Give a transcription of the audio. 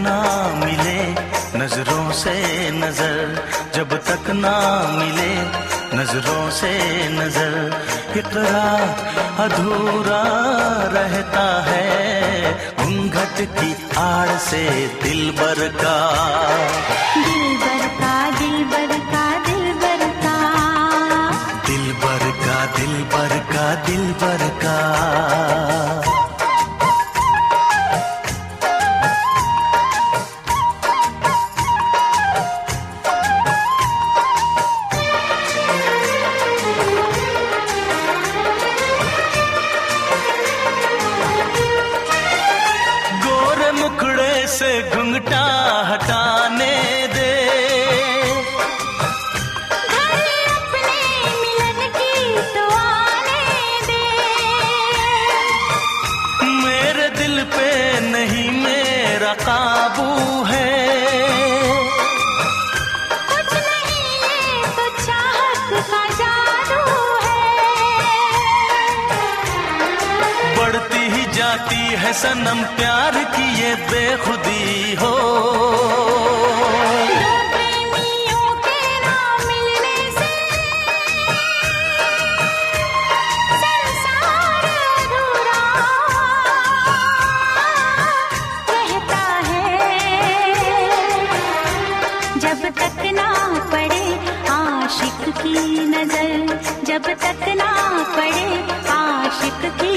ना मिले नजरों से नजर, जब तक ना मिले नजरों से नजर, इकरार अधूरा रहता है घूंघट की आड़ से दिलबर का। दिलबर का दिलबर का दिलबर का, दिलबर का दिलबर का दिलबर का। से घुंघटा हटाने दे, घर अपने मिलन की तो आने दे। मेरे दिल पे नहीं मेरा काबू है, कुछ नहीं ये तो चाहत का जादू है। बढ़ती ही जाती है सनम प्यार की ये बेखुदी हो। दो प्रेमियों के ना मिलने से संसार अधूरा रहता है, जब तक ना पड़े आशिक की नजर, जब तक ना पड़े आशिक की